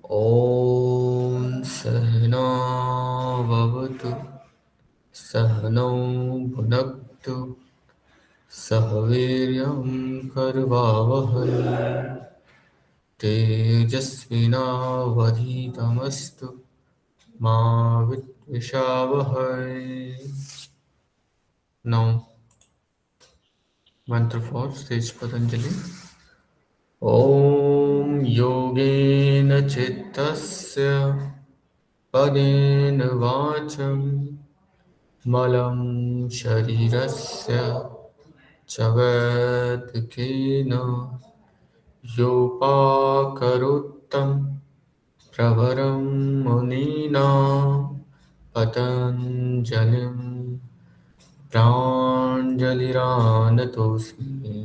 ॐ सहना भवतु सहनौ भुनक्तु सह वीर्यं करवावहै तेजस्विनावधीतमस्तु मा विद्विषावहै। Now, mantra for sage Patanjali. ॐ योगेन चित्तस्य पदेन वाचं मलं शरीरस्य च वैदिकेन योपाकरोत्तं प्रवरं मुनीनां पतञ्जलिं प्राञ्जलिरानतोऽस्मि।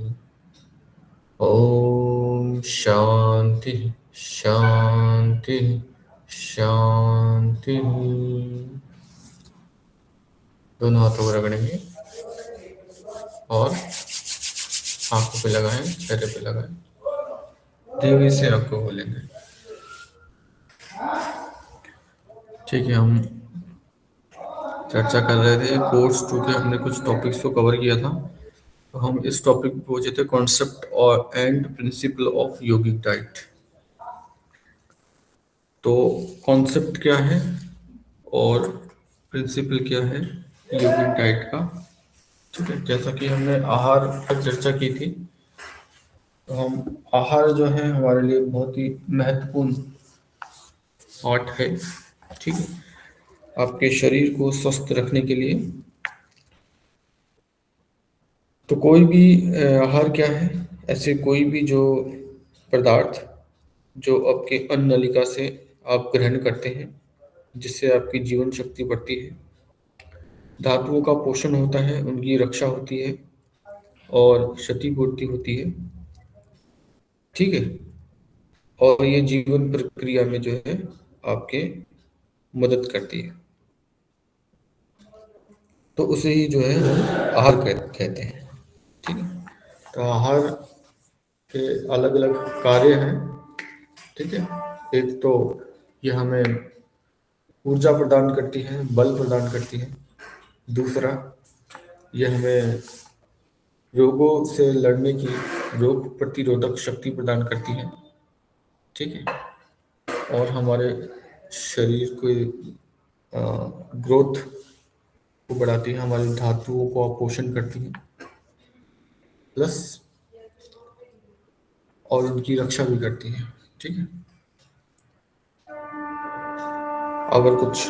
ॐ शान्ति शान्ति शान्ति। दोनों हाथों को रगड़ेंगे और आंखों पे लगाएं, चेहरे पे लगाएं, धीरे से आंखों को खोलेंगे। ठीक है, हम चर्चा कर रहे थे कोर्स 2 के, हमने कुछ टॉपिक्स को कवर किया था। तो हम इस टॉपिक पे पहुंचे थे कॉन्सेप्ट और and principle of yogic diet. तो कॉन्सेप्ट क्या है और प्रिंसिपल क्या है योगिक डाइट का। ठीक है, जैसा कि हमने आहार पर चर्चा की थी, तो हम आहार जो है हमारे लिए बहुत ही महत्वपूर्ण पार्ट है। ठीक है, आपके शरीर को स्वस्थ रखने के लिए। तो कोई भी आहार क्या है, ऐसे कोई भी जो पदार्थ जो आपके अन्न नलिका से आप ग्रहण करते हैं, जिससे आपकी जीवन शक्ति बढ़ती है, धातुओं का पोषण होता है, उनकी रक्षा होती है और क्षतिपूर्ति होती है। ठीक है, और ये जीवन प्रक्रिया में जो है आपके मदद करती है। तो उसे ही जो है हम आहार कहते हैं। ठीक है, तो आहार के अलग अलग कार्य हैं। ठीक है, एक तो ये हमें ऊर्जा प्रदान करती है, बल प्रदान करती है। दूसरा, ये हमें रोगों से लड़ने की रोग प्रतिरोधक शक्ति प्रदान करती है। ठीक है, और हमारे शरीर को ग्रोथ को बढ़ाती है, हमारी धातुओं को पोषण करती है, प्लस और उनकी रक्षा भी करती है। ठीक है, अगर कुछ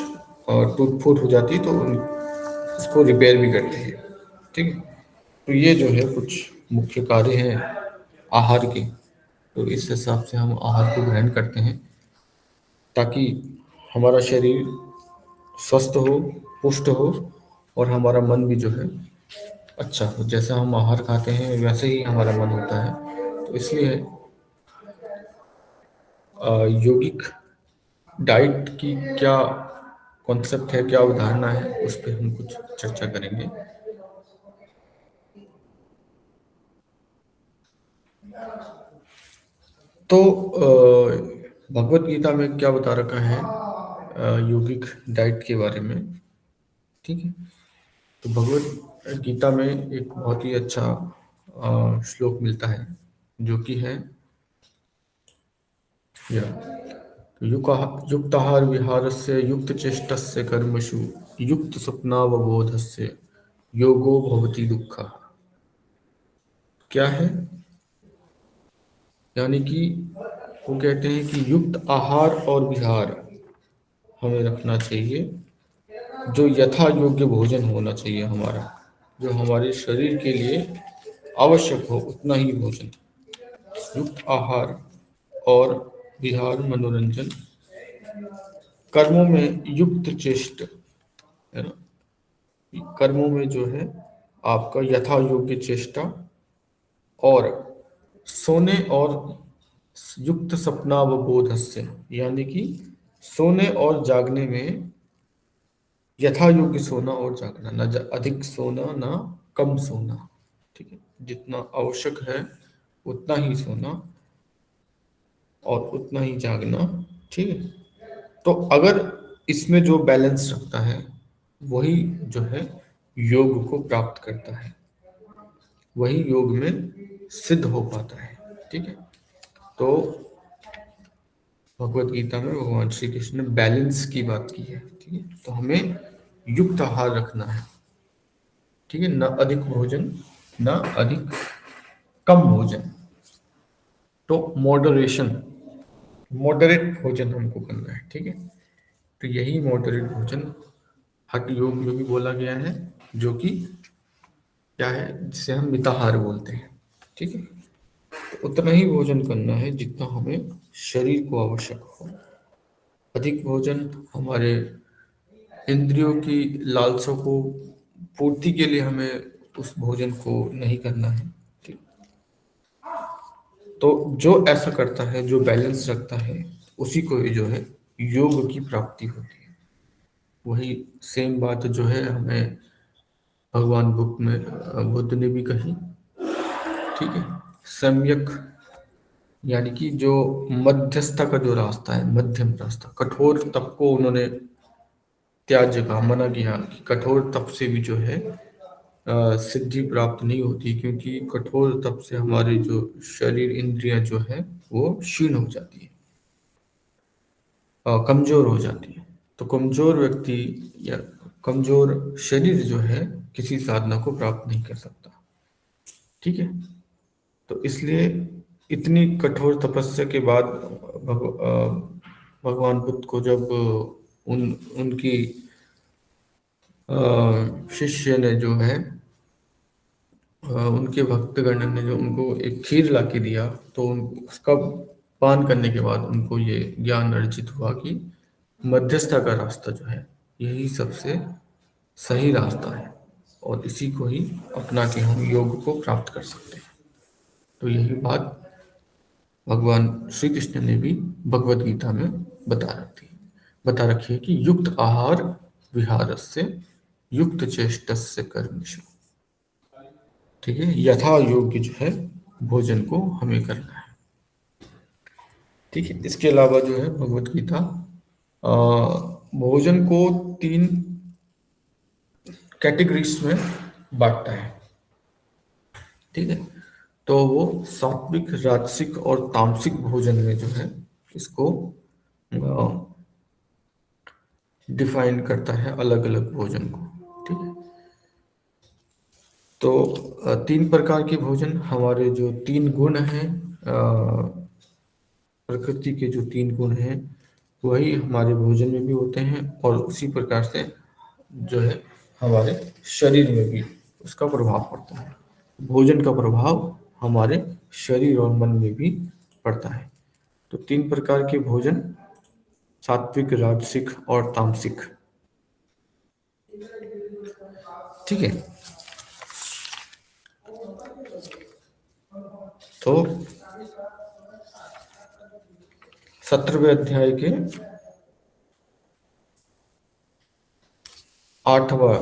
टूट फूट हो जाती है तो इसको रिपेयर भी करती है। ठीक है, तो ये जो है कुछ मुख्य कार्य हैं आहार के। तो इस हिसाब से हम आहार को ग्रहण करते हैं ताकि हमारा शरीर स्वस्थ हो, पुष्ट हो और हमारा मन भी जो है अच्छा हो। जैसा हम आहार खाते हैं वैसे ही हमारा मन होता है। तो इसलिए यौगिक डाइट की क्या कॉन्सेप्ट है, क्या अवधारणा है, उस पर हम कुछ चर्चा करेंगे। तो भगवत गीता में क्या बता रखा है यौगिक डाइट के बारे में। ठीक है, तो भगवत गीता में एक बहुत ही अच्छा श्लोक मिलता है जो कि है युक्ताहार विहारस्य युक्त चेष्टस्य कर्मसु युक्त स्वप्नावबोधस्य योगो भवति दुःखः। क्या है, यानी कि वो कहते हैं कि युक्त आहार और विहार हमें रखना चाहिए, जो यथा योग्य भोजन होना चाहिए हमारा, जो हमारे शरीर के लिए आवश्यक हो उतना ही भोजन। युक्त आहार और विहार मनोरंजन, कर्मों में युक्त चेष्ट, है ना, कर्मों में जो है आपका यथा योग्य चेष्टा, और सोने और युक्त सपनावबोधस्य, यानी कि सोने और जागने में यथा योग्य सोना और जागना, ना अधिक सोना ना कम सोना। ठीक है, जितना आवश्यक है उतना ही सोना और उतना ही जागना ठीक है। तो अगर इसमें जो बैलेंस रखता है वही जो है योग को प्राप्त करता है, वही योग में सिद्ध हो पाता है। ठीक है। तो भगवत गीता में भगवान श्री कृष्ण ने बैलेंस की बात की है। ठीक है। तो हमें युक्त आहार रखना है। ठीक है। न अधिक भोजन, न अधिक कम भोजन। तो मॉडरेशन, मॉडरेट भोजन हमको करना है। ठीक है। तो यही मॉडरेट भोजन हठ योग में भी बोला गया है, जो कि क्या है, जिसे हम मिताहार बोलते हैं। ठीक है। तो उतना ही भोजन करना है जितना हमें शरीर को आवश्यक हो। अधिक भोजन हमारे इंद्रियों की लालसा को पूर्ति के लिए हमें उस भोजन को नहीं करना है। ठीक। तो जो ऐसा करता है, जो बैलेंस रखता है, उसी को ही जो है योग की प्राप्ति होती है। वही सेम बात जो है हमें भगवान बुद्ध ने भी कही। ठीक है। सम्यक, यानी कि जो मध्यस्थता का जो रास्ता है, मध्यम रास्ता, कठोर तप को उन्होंने त्याज्य का मना किया कि कठोर तप से भी जो है सिद्धि प्राप्त नहीं होती, क्योंकि कठोर तप से हमारी जो शरीर इंद्रियां जो है वो क्षीण हो जाती है, कमजोर हो जाती है। तो कमजोर व्यक्ति या कमजोर शरीर जो है किसी साधना को प्राप्त नहीं कर सकता। ठीक है। तो इसलिए इतनी कठोर तपस्या के बाद भगवान बुद्ध को जब उनकी शिष्य ने जो है उनके भक्तगण ने जो उनको एक खीर ला के दिया, तो उसका पान करने के बाद उनको ये ज्ञान अर्जित हुआ कि मध्यस्थता का रास्ता जो है यही सबसे सही रास्ता है, और इसी को ही अपना के हम योग को प्राप्त कर सकते हैं। तो यही बात भगवान श्री कृष्ण ने भी भगवत गीता में बता रखी है कि युक्त आहार विहारस्य युक्त चेष्टस्य कर्मसु। ठीक है। यथा योग्य जो है भोजन को हमें करना है। ठीक है। इसके अलावा जो है भगवत गीता भोजन को 3 कैटेगरीज में बांटता है। ठीक है। तो वो सात्विक, राजसिक और तामसिक भोजन में जो है इसको डिफाइन करता है, अलग अलग भोजन को। ठीक है। तो 3 प्रकार के भोजन, हमारे जो 3 गुण हैं, प्रकृति के जो 3 गुण हैं वही हमारे भोजन में भी होते हैं, और उसी प्रकार से जो है हमारे शरीर में भी उसका प्रभाव पड़ता है। भोजन का प्रभाव हमारे शरीर और मन में भी पड़ता है। तो 3 प्रकार के भोजन, सात्विक, राजसिक और तामसिक। ठीक है। तो 17वें अध्याय के 8वां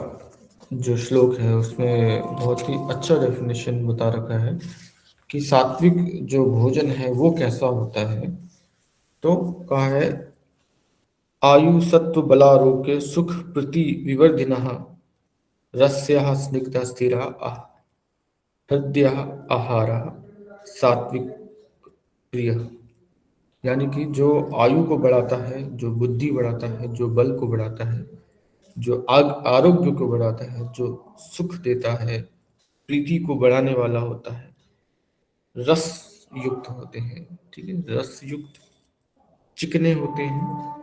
जो श्लोक है उसमें बहुत ही अच्छा डेफिनेशन बता रखा है कि सात्विक जो भोजन है वो कैसा होता है। तो कहा है, आयु सत्व बलारोग्य सुख प्रति विवर्धिनः रस्यः स्निग्ध स्थिरः हृदयः आहारः सात्विक प्रिय। यानी कि जो आयु को बढ़ाता है, जो बुद्धि बढ़ाता है, जो बल को बढ़ाता है, जो आरोग्य को बढ़ाता है, जो सुख देता है, प्रीति को बढ़ाने वाला होता है, रस युक्त होते हैं। ठीक है। रस युक्त, चिकने होते हैं।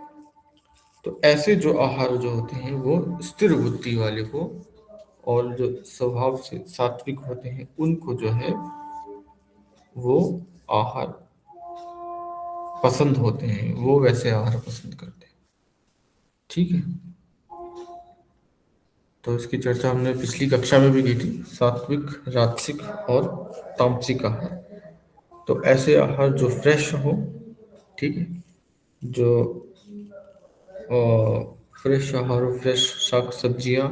तो ऐसे जो आहार जो होते हैं वो स्थिर बुद्धि वाले को, और जो स्वभाव से सात्विक होते हैं उनको जो है वो आहार पसंद होते हैं, वो वैसे आहार पसंद करते हैं। ठीक है। तो इसकी चर्चा हमने पिछली कक्षा में भी की थी, सात्विक, राजसिक और तामसिक आहार। तो ऐसे आहार जो फ्रेश हो, ठीक है, जो फ्रेश आहार, फ्रेश साग सब्जियां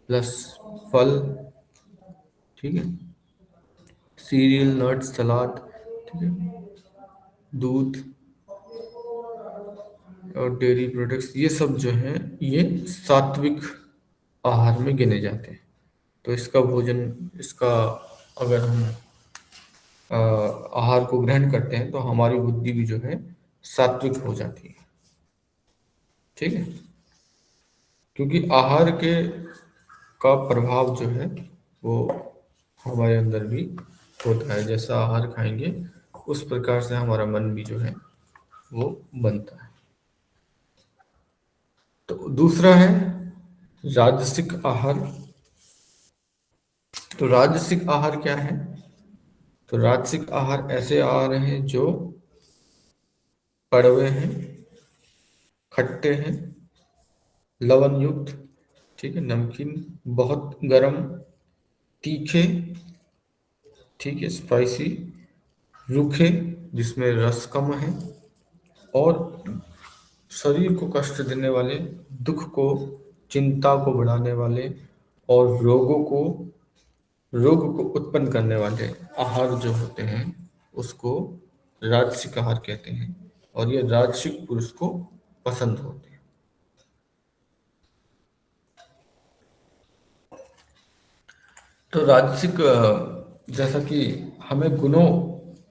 प्लस फल, ठीक है, सीरियल, नट्स, सलाद, ठीक है, दूध, और डेयरी प्रोडक्ट्स, ये सब जो हैं ये सात्विक आहार में गिने जाते हैं। तो इसका भोजन, इसका अगर हम आहार को ग्रहण करते हैं तो हमारी बुद्धि भी जो है सात्विक हो जाती है। ठीक है, क्योंकि आहार के का प्रभाव जो है वो हमारे अंदर भी होता है। जैसा आहार खाएंगे उस प्रकार से हमारा मन भी जो है वो बनता है। तो दूसरा है राजसिक आहार। तो राजसिक आहार क्या है? तो राजसिक आहार ऐसे आहार हैं जो कड़वे हैं, खट्टे हैं, लवण युक्त, ठीक है, नमकीन, बहुत गरम, तीखे, ठीक है, स्पाइसी, रूखे जिसमें रस कम है, और शरीर को कष्ट देने वाले, दुख को, चिंता को बढ़ाने वाले, और रोग को उत्पन्न करने वाले आहार जो होते हैं उसको राजसिक आहार कहते हैं। और ये राजसिक पुरुष को पसंद होते हैं। तो राजसिक जैसा कि हमें गुणों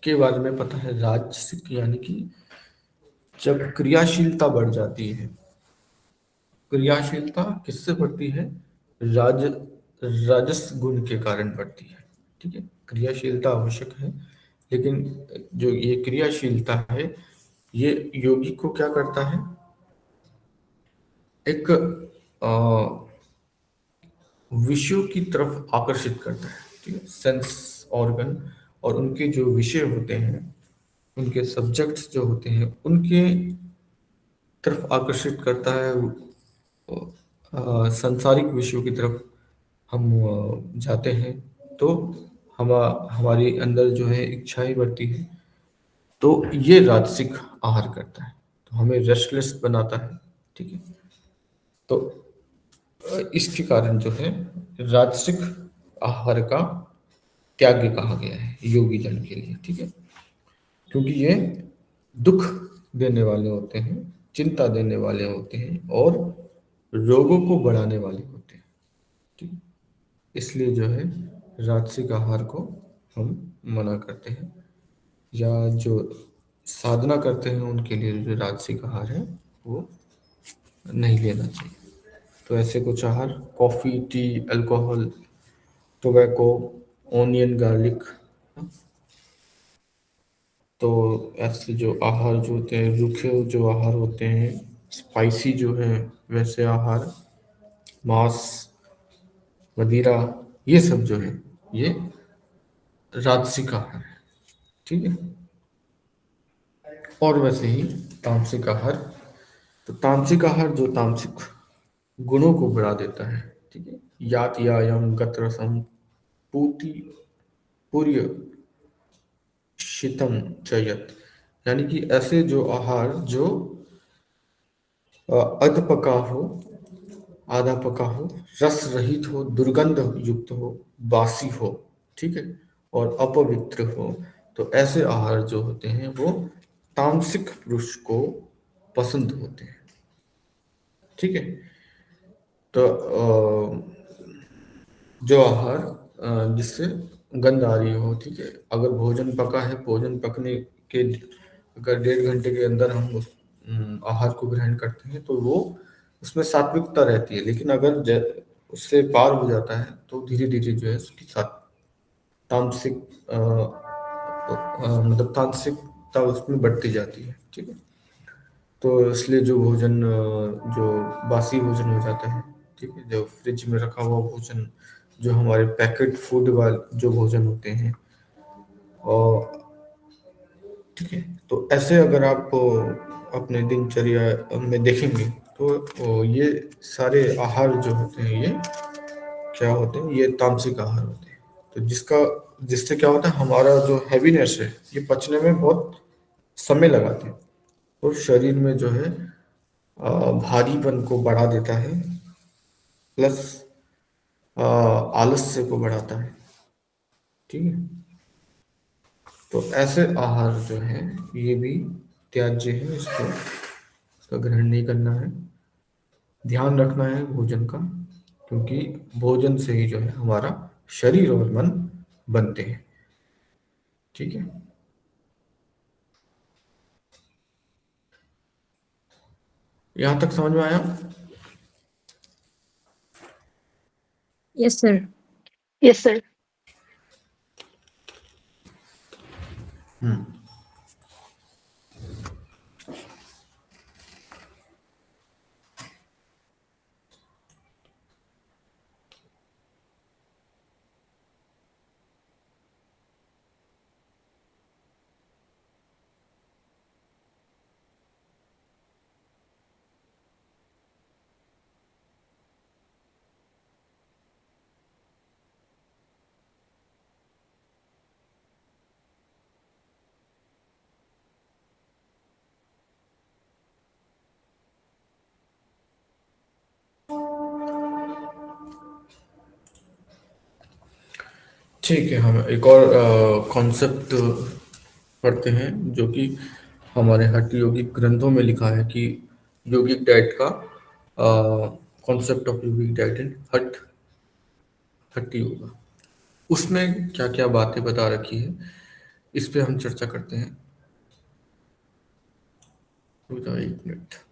के बारे में पता है, राजसिक यानी कि जब क्रियाशीलता बढ़ जाती है। क्रियाशीलता किससे बढ़ती है? राज राजस गुण के कारण बढ़ती है। ठीक है, क्रियाशीलता आवश्यक है, लेकिन जो ये क्रियाशीलता है ये योगी को क्या करता है? एक अ, विषयों की तरफ आकर्षित करता है। ठीक है, सेंस ऑर्गन और उनके जो विषय होते हैं, उनके सब्जेक्ट्स जो होते हैं उनके तरफ आकर्षित करता है। सांसारिक विषयों की तरफ हम जाते हैं तो हम हमारे अंदर जो है इच्छाएं बढ़ती है। तो ये राजसिक आहार करता है, तो हमें रेस्टलेस बनाता है। ठीक है, तो इसके कारण जो है राजसिक आहार का त्याग कहा गया है योगी जन के लिए। ठीक है, क्योंकि ये दुख देने वाले होते हैं, चिंता देने वाले होते हैं, और रोगों को बढ़ाने वाले होते हैं। ठीक है? इसलिए जो है राजसिक आहार को हम मना करते हैं, या जो साधना करते हैं उनके लिए जो राजसिक आहार है वो नहीं लेना चाहिए। तो ऐसे कुछ आहार: coffee, T, alcohol, tobacco, onion, garlic. तो ऐसे जो आहार जो होते हैं, रूखे जो आहार होते हैं, स्पाइसी जो है वैसे आहार, मांस, मदिरा, ये सब जो है ये राजसिक आहार है। ठीक है, और वैसे ही तामसिक आहार। तो तामसिक आहार जो तामसिक गुणों को बढ़ा देता है। ठीक है, यात यायम गत रसम पूति पुर्य शीतम चयत, यानी कि ऐसे जो आहार जो अध पका हो, आधा पका हो, रस रहित हो, दुर्गंध युक्त हो, बासी हो, ठीक है, और अपवित्र हो, तो ऐसे आहार जो होते हैं वो तामसिक पुरुष को पसंद होते हैं। ठीक है, तो जो आहार जिससे गंध आ रही हो, ठीक है, अगर भोजन पका है, भोजन पकने के अगर 1.5 घंटे के अंदर हम उस आहार को ग्रहण करते हैं तो वो उसमें सात्विकता रहती है। लेकिन अगर उससे पार हो जाता है तो धीरे धीरे जो है उसकी तामसिक मतलब तामसिकता उसमें बढ़ती जाती है। ठीक है, तो इसलिए जो भोजन जो बासी भोजन हो जाता है, ठीक है, जो फ्रिज में रखा हुआ भोजन, जो हमारे पैकेट फूड वाले जो भोजन होते हैं, और ठीक है, तो ऐसे अगर आप अपने दिनचर्या में देखेंगे तो ये सारे आहार जो होते हैं ये क्या होते हैं? ये तामसिक आहार होते हैं। तो जिससे क्या होता है, हमारा जो हैवीनेस है ये पचने में बहुत समय लगाते हैं, और शरीर में जो है भारीपन को बढ़ा देता है, प्लस आलस्य को बढ़ाता है। ठीक है, तो ऐसे आहार जो है ये भी त्याज्य है, इसको का ग्रहण नहीं करना है। ध्यान रखना है भोजन का, क्योंकि भोजन से ही जो है हमारा शरीर और मन बनते हैं। ठीक है। यहाँ तक समझ में आया? Yes sir. Yes sir. Hmm. ठीक है, हम एक और कॉन्सेप्ट पढ़ते हैं, जो कि हमारे हठ योगिक ग्रंथों में लिखा है कि योगिक डाइट का कॉन्सेप्ट ऑफ योगिक डाइट इन हठ हठ योगा, उसमें क्या क्या बातें बता रखी है, इस पे हम चर्चा करते हैं। रुक जाओ एक मिनट।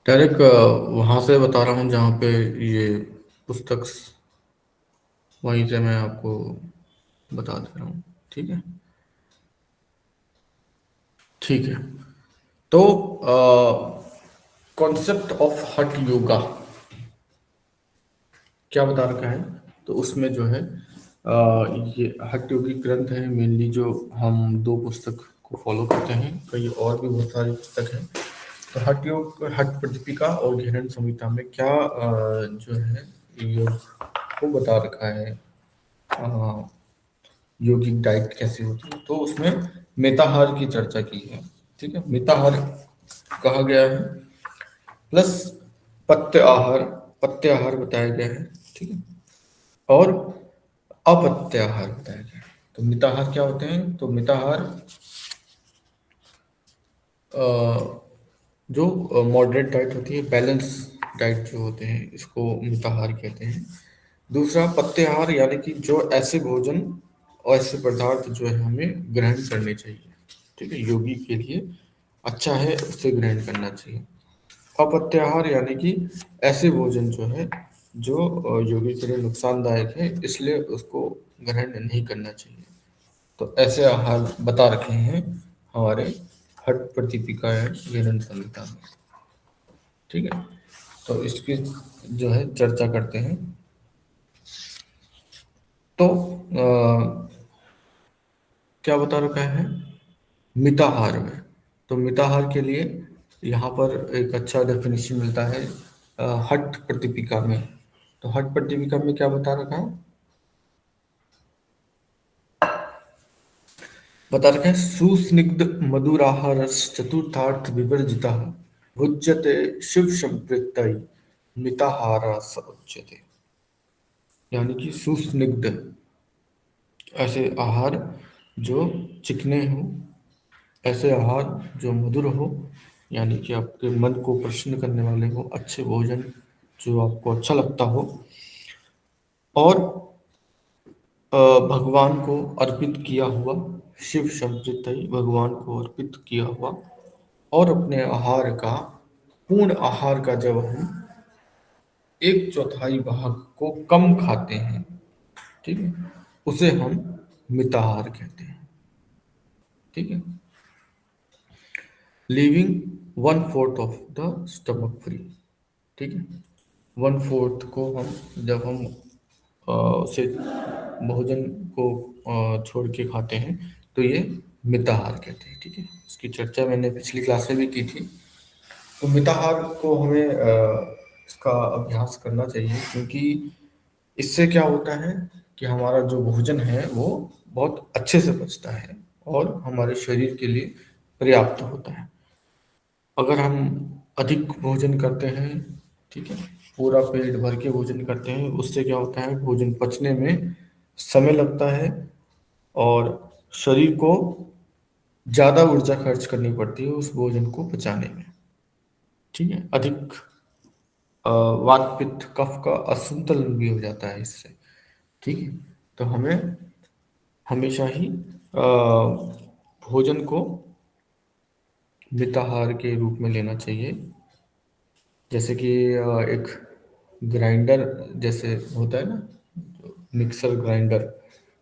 डायरेक्ट वहां से बता रहा हूँ जहाँ पे ये पुस्तक, वहीं से मैं आपको बता दे रहा हूँ। ठीक है। ठीक है। तो कॉन्सेप्ट ऑफ हठ योगा क्या बता रखा है, तो उसमें जो है ये हठ योगिक ग्रंथ है मेनली, जो हम दो पुस्तक को फॉलो करते हैं, कई और भी बहुत सारी पुस्तक हैं। तो हठ योग, हठ प्रदीपिका और घेरन संहिता में क्या जो है योग को बता रखा है, योगिक डाइट कैसे होती है, तो उसमें मिताहार की चर्चा की है। ठीक है, मिताहार कहा गया है, प्लस पत्य आहार, पत्य आहार बताया गया है। ठीक है, और अपत्य आहार बताया गया है। तो मिताहार क्या होते हैं, तो मिताहार जो मॉडरेट डाइट होती है, बैलेंस डाइट जो होते हैं, इसको मिताहार कहते हैं। दूसरा पत्याहार, यानी कि जो ऐसे भोजन और ऐसे पदार्थ जो है हमें ग्रहण करने चाहिए। ठीक है, योगी के लिए अच्छा है उसे ग्रहण करना चाहिए। अपत्याहार यानी कि ऐसे भोजन जो है जो योगी के लिए नुकसानदायक है, इसलिए उसको ग्रहण नहीं करना चाहिए। तो ऐसे आहार बता रखे हैं हमारे हठ प्रदीपिका एवं घेरन संहिता में। ठीक है, तो इसकी जो है चर्चा करते हैं। तो क्या बता रखा है मिताहार में, तो मिताहार के लिए यहाँ पर एक अच्छा डेफिनेशन मिलता है हठ प्रदीपिका में। तो हठ प्रदीपिका में क्या बता रखा है, बता रखा है सुस्निग्ध मधुराहार चतुर्थार्थ विवर्जिता भुज्यते शिव संप्रीत मिताहारा स उच्यते। यानी कि सुस्निग्ध, ऐसे आहार जो चिकने हो, ऐसे आहार जो मधुर हो, यानी कि आपके मन को प्रसन्न करने वाले हो, अच्छे भोजन जो आपको अच्छा लगता हो, और भगवान को अर्पित किया हुआ, शिव संप्रीत भगवान को अर्पित किया हुआ, और अपने आहार का पूर्ण आहार का जब हम एक चौथाई भाग को कम खाते हैं, ठीक है, उसे हम मिताहार कहते हैं। ठीक है, leaving 1/4 of the stomach free. ठीक है, 1/4 को हम जब हम उसे भोजन को छोड़ के खाते हैं तो ये मिताहार कहते हैं। ठीक है, इसकी चर्चा मैंने पिछली क्लास में भी की थी। तो मिताहार को हमें इसका अभ्यास करना चाहिए, क्योंकि इससे क्या होता है कि हमारा जो भोजन है वो बहुत अच्छे से पचता है और हमारे शरीर के लिए पर्याप्त होता है। अगर हम अधिक भोजन करते हैं, ठीक है, पूरा पेट भर के भोजन करते हैं, उससे क्या होता है, भोजन पचने में समय लगता है और शरीर को ज़्यादा ऊर्जा खर्च करनी पड़ती है उस भोजन को पचाने में। ठीक है, अधिक वात पित्त कफ का असंतुलन भी हो जाता है इससे। ठीक है, तो हमें हमेशा ही भोजन को मिताहार के रूप में लेना चाहिए। जैसे कि एक ग्राइंडर जैसे होता है ना, मिक्सर ग्राइंडर,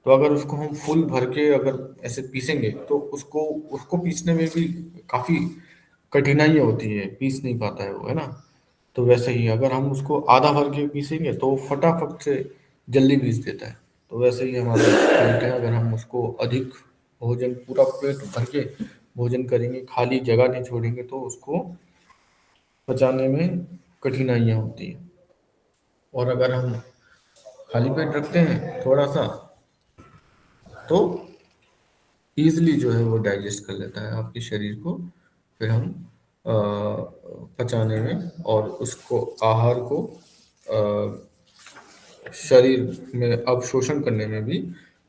तो अगर उसको हम फुल भर के अगर ऐसे पीसेंगे तो उसको उसको पीसने में भी काफ़ी कठिनाइयाँ होती है, पीस नहीं पाता है वो, है ना। तो वैसे ही अगर हम उसको आधा भर के पीसेंगे तो वो फटाफट से जल्दी पीस देता है। तो वैसे ही हमारा पेट है, अगर हम उसको अधिक भोजन पूरा पेट भर के भोजन करेंगे, खाली जगह नहीं छोड़ेंगे, तो उसको पचाने में कठिनाइयाँ होती हैं। और अगर हम खाली पेट रखते हैं थोड़ा सा, तो ईजिली जो है वो डाइजेस्ट कर लेता है आपके शरीर को। फिर हम अ, पचाने में और उसको आहार को शरीर में अवशोषण करने में भी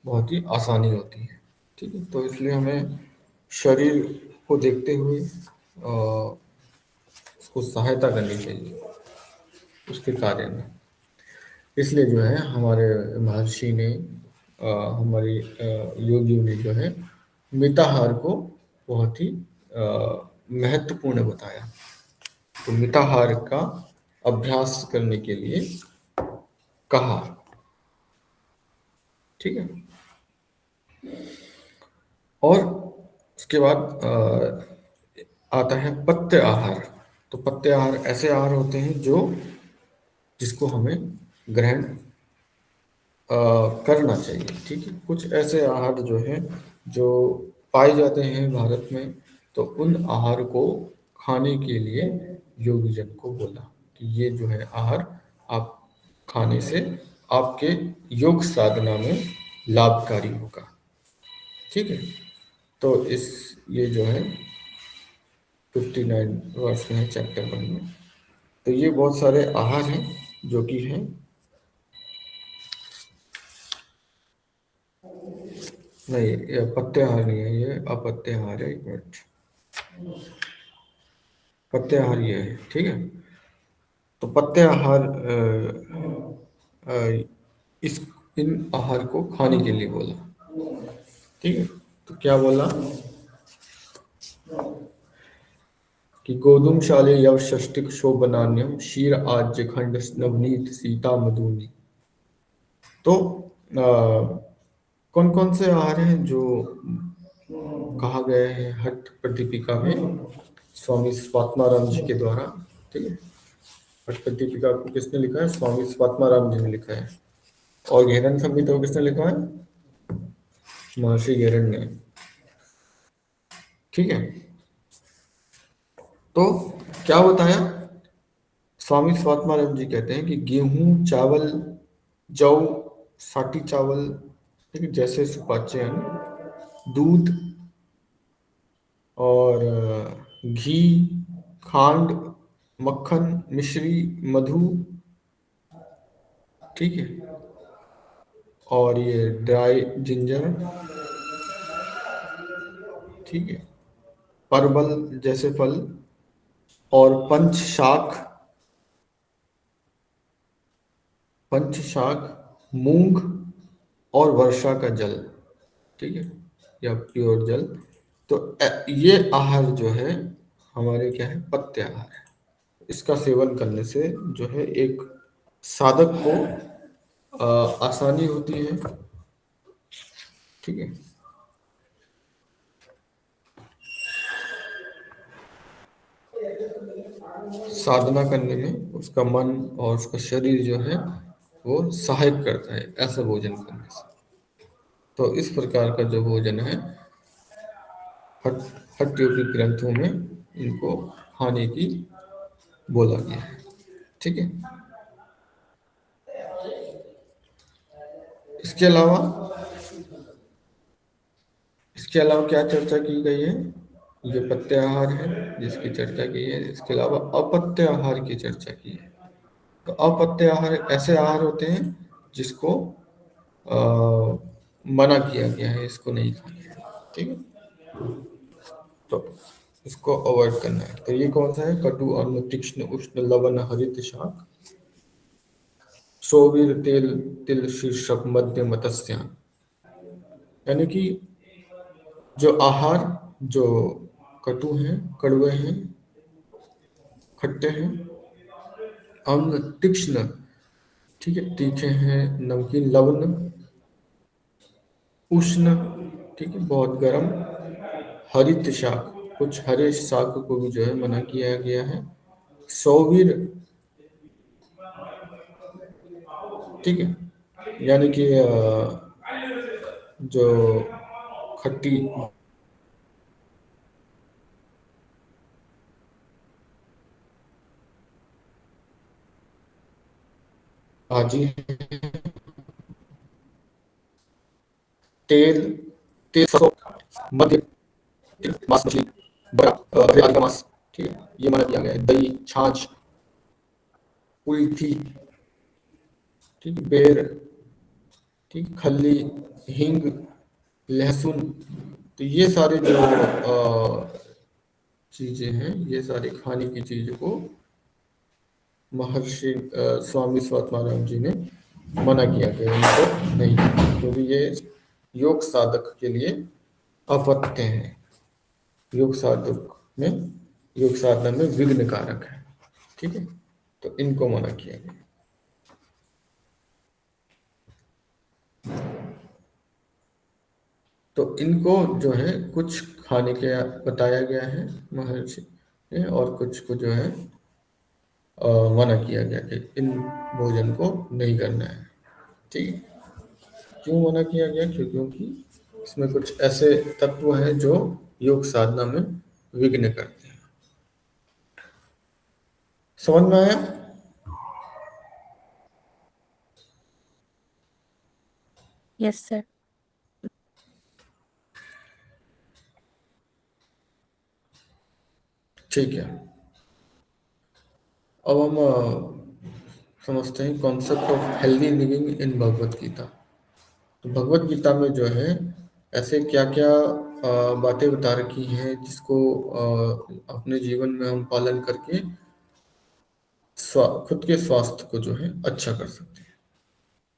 बहुत ही आसानी होती है। ठीक है, तो इसलिए हमें शरीर को देखते हुए उसको सहायता करनी चाहिए उसके कार्य में। इसलिए जो है हमारे महर्षि ने हमारी योगियों ने जो है मिताहार को बहुत ही महत्वपूर्ण बताया। तो मिताहार का अभ्यास करने के लिए कहा। ठीक है, और उसके बाद आता है पथ्य आहार। तो पथ्य आहार ऐसे आहार होते हैं जो जिसको हमें ग्रहण करना चाहिए। ठीक है, कुछ ऐसे आहार जो हैं जो पाए जाते हैं भारत में, तो उन आहार को खाने के लिए योगी जन को बोला कि ये जो है आहार आप खाने से आपके योग साधना में लाभकारी होगा। ठीक है, तो इस ये जो है 59 वर्ष में है चैप्टर 1 में। तो ये बहुत सारे आहार हैं जो कि हैं, नहीं ये पत्तेहार नहीं है, ये अपत्याहार है। एक मिनट, पत्तेहार ये है। ठीक है, तो पत्तेहार इस इन आहार को खाने के लिए बोला। ठीक है, तो क्या बोला कि गोधूम शाले यव षष्टिक शोभनान्यम क्षीर आज्य खंड नवनीत सीता मधुनी। तो कौन कौन से आहार हैं जो कहा गया है हठ प्रदीपिका में स्वामी स्वात्माराम जी के द्वारा। ठीक है, हठ प्रदीपिका को किसने लिखा है? स्वामी स्वात्माराम जी ने लिखा है। और घेरन संहिता को किसने लिखा है? महर्षि घेरन ने। ठीक है, तो क्या बताया? स्वामी स्वात्माराम जी कहते हैं कि गेहूं, चावल, जौ, साठी चावल, ठीक है, जैसे सुपाच्य अन्न, दूध और घी, खांड, मक्खन, मिश्री, मधु, ठीक है, और ये ड्राई जिंजर, ठीक है, परवल जैसे फल, और पंच शाक, मूंग, और वर्षा का जल। ठीक है, या प्योर जल। तो ये आहार जो है हमारे क्या है? पथ्य आहार है। इसका सेवन करने से जो है एक साधक को आसानी होती है। ठीक है, साधना करने में उसका मन और उसका शरीर जो है वो सहायक करता है ऐसा भोजन करने से। तो इस प्रकार का जो भोजन है हठ हठ योगी ग्रंथों में इनको खाने की बोला गया है। ठीक है, इसके अलावा क्या चर्चा की गई है? ये पत्य आहार है जिसकी चर्चा की है। इसके अलावा अपत्य आहार की चर्चा की है। तो अपत्य आहार ऐसे आहार होते हैं जिसको अ, मना किया गया है, इसको नहीं खाना है। ठीक है, तो इसको अवॉइड करना है। तो ये कौन सा है? कटु अन्न तीक्ष्ण उष्ण लवण हरित शाक सोवीर तेल तिल शीर्षक मध्य मत्स्यान। यानी कि जो आहार जो कटु हैं, कड़वे हैं, खट्टे हैं, अम्ल तीक्ष्ण, ठीक है, तीखे हैं, नमकीन, लवण, उष्ण, ठीक है, बहुत गर्म, हरित शाक, कुछ हरे शाक को भी जो है मना किया गया है। सौवीर, ठीक है, यानी कि जो खट्टी भाजी, तेल तेल सरसों, मध्य, ठीक है, मांस मछली, बड़ा बड़े आदि का मांस, ठीक है, ये मना किया गया है। दही, छाछ, कुल्थी, ठीक, बेर, ठीक, खल्ली, हींग, लहसुन। तो ये सारे जो चीजें हैं, ये सारी खाने की चीजों को महर्षि स्वामी स्वात्मारायण जी ने मना किया कि इनको नहीं खाना, क्योंकि ये योग साधक के लिए अपत्य है। योग साधक में योग साधना में विघ्न कारक है। ठीक है, तो इनको मना किया गया। तो इनको जो है कुछ खाने के बताया गया है महर्षि ने, और कुछ को जो है मना किया गया कि इन भोजन को नहीं करना है। ठीक है, क्यों मना किया गया? क्योंकि इसमें कुछ ऐसे तत्व हैं जो योग साधना में विघ्न करते हैं। समझ में आया? Yes, sir. ठीक है, अब हम समझते हैं concept of healthy living in Bhagavad Gita. तो भगवत गीता में जो है ऐसे क्या क्या बातें बता रखी हैं जिसको अपने जीवन में हम पालन करके खुद के स्वास्थ्य को जो है अच्छा कर सकते हैं।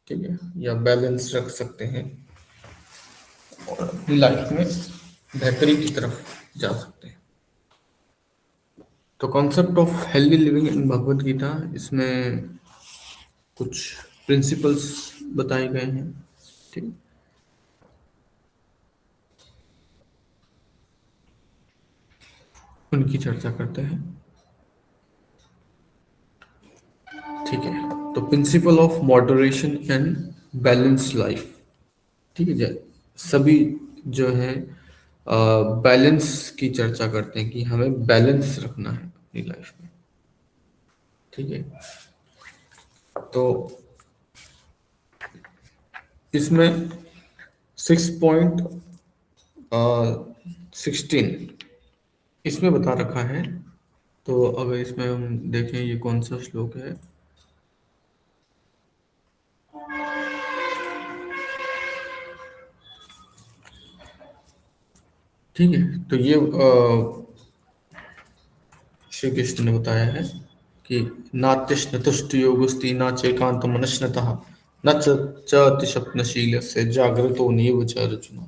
ठीक है, या बैलेंस रख सकते हैं और अपनी लाइफ में बेहतरी की तरफ जा सकते हैं। तो concept of healthy living in Bhagavad Gita, इसमें कुछ प्रिंसिपल्स बताए गए हैं। ठीक है, उनकी चर्चा करते हैं। ठीक है, तो principle of moderation and balance life. ठीक है, सभी जो है बैलेंस की चर्चा करते हैं कि हमें बैलेंस रखना है अपनी लाइफ में। ठीक है, तो इसमें 6.16 इसमें बता रखा है। तो अगर इसमें हम देखें ये कौन सा श्लोक है? ठीक है, तो ये श्री कृष्ण ने बताया है कि नात्यश्न तुष्ट योगस्ति ना चैकांत मनश्नतः न च अतिस्वप्नशील से जागृतो नीव च अर्जुन।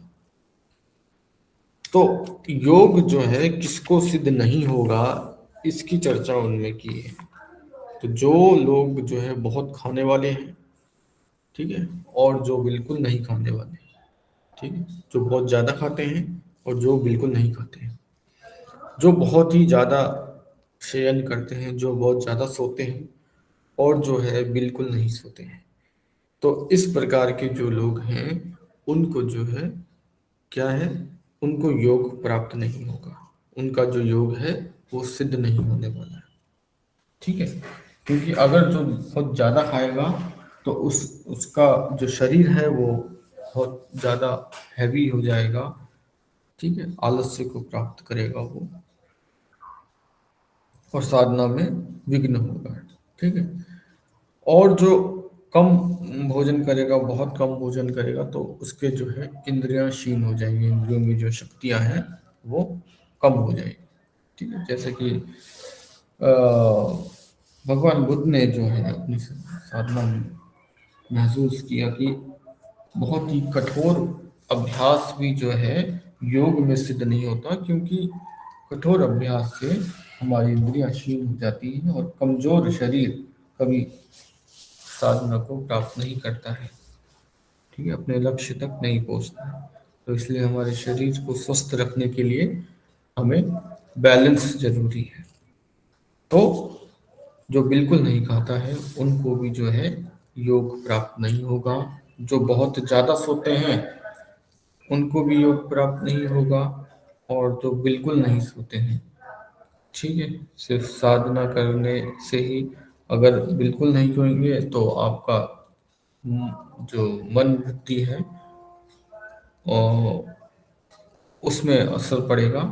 तो योग जो है किसको सिद्ध नहीं होगा इसकी चर्चा उनमें की है। तो जो लोग जो है बहुत खाने वाले हैं, ठीक है, और जो बिल्कुल नहीं खाने वाले, ठीक है, जो बहुत ज़्यादा खाते हैं और जो बिल्कुल नहीं खाते हैं, जो बहुत ही ज़्यादा शयन करते हैं, जो बहुत ज़्यादा सोते हैं, और जो है बिल्कुल नहीं सोते हैं। तो इस प्रकार के जो लोग हैं उनको जो है क्या है, उनको योग प्राप्त नहीं होगा, उनका जो योग है वो सिद्ध नहीं होने वाला है, ठीक है। क्योंकि अगर जो बहुत ज़्यादा खाएगा तो उसका जो शरीर है वो बहुत ज़्यादा हैवी हो जाएगा, ठीक है, आलस्य को प्राप्त करेगा वो, और साधना में विघ्न होगा, ठीक है। और जो कम भोजन करेगा, बहुत कम भोजन करेगा, तो उसके जो है इंद्रियां क्षीण हो जाएंगी, इंद्रियों में जो शक्तियां हैं वो कम हो जाएगी, ठीक है। जैसे कि भगवान बुद्ध ने जो है अपनी साधना में महसूस किया कि बहुत ही कठोर अभ्यास भी जो है योग में सिद्ध नहीं होता, क्योंकि कठोर अभ्यास से हमारी इंद्रियां क्षीण हो जाती हैं और कमजोर शरीर कभी साधना को प्राप्त नहीं करता है, ठीक है, अपने लक्ष्य तक नहीं पहुंचता है। तो इसलिए हमारे शरीर को स्वस्थ रखने के लिए हमें बैलेंस जरूरी है। तो जो बिल्कुल नहीं खाता है उनको भी जो है योग प्राप्त नहीं होगा, जो बहुत ज्यादा सोते हैं उनको भी योग प्राप्त नहीं होगा, और जो बिल्कुल नहीं सोते हैं, ठीक है, सिर्फ साधना करने से ही अगर बिल्कुल नहीं करेंगे तो आपका जो मन बुद्धि है और उसमें असर पड़ेगा,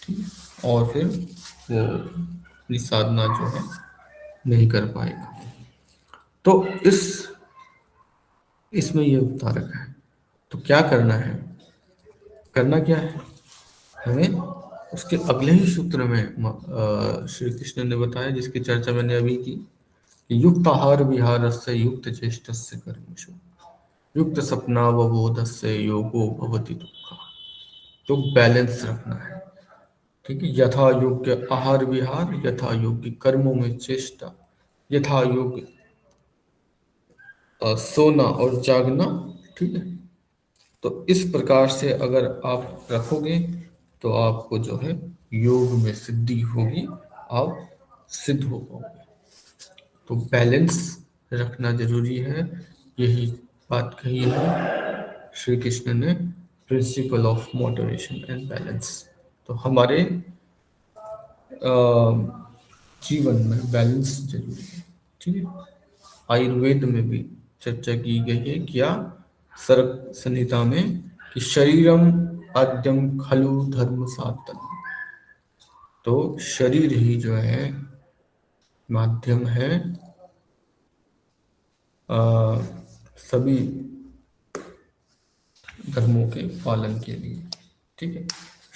ठीक है, और फिर वो अपनी साधना जो है नहीं कर पाएगा। तो इसमें ये उपतारक है। तो क्या करना है, करना क्या है हमें, उसके अगले ही सूत्र में श्री कृष्ण ने बताया, जिसकी चर्चा मैंने अभी की, कि युक्त आहार विहारस्य युक्त चेष्टस्य कर्मसु युक्त सपनावबोधस्य योगो भवति दुःखः। तो बैलेंस रखना है, ठीक है, यथा योग्य आहार विहार, यथा योग्य कर्मों में चेष्टा, यथा योग्य सोना और जागना, ठीक है। तो इस प्रकार से अगर आप रखोगे तो आपको जो है योग में सिद्धि होगी, आप सिद्ध हो पाओगे। तो बैलेंस रखना जरूरी है, यही बात कही है श्री कृष्ण ने, principle of moderation and balance. तो हमारे जीवन में बैलेंस जरूरी है, ठीक है। आयुर्वेद में भी चर्चा की गई है क्या, सरक संहिता में, कि शरीरम आद्यम खलु धर्म साधन। तो शरीर ही जो है माध्यम है अ, सभी धर्मों के पालन के लिए, ठीक है।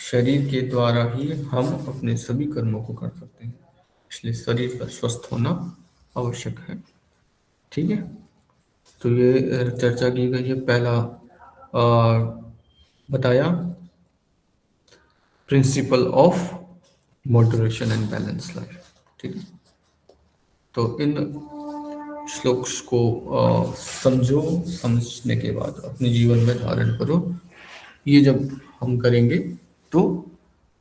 शरीर के द्वारा ही हम अपने सभी कर्मों को कर सकते हैं, इसलिए शरीर का स्वस्थ होना आवश्यक है, ठीक है। तो ये चर्चा की गई है, पहला बताया principle of moderation and balance life, ठीक है। तो इन श्लोक्स को समझो, समझने के बाद अपने जीवन में धारण करो। ये जब हम करेंगे तो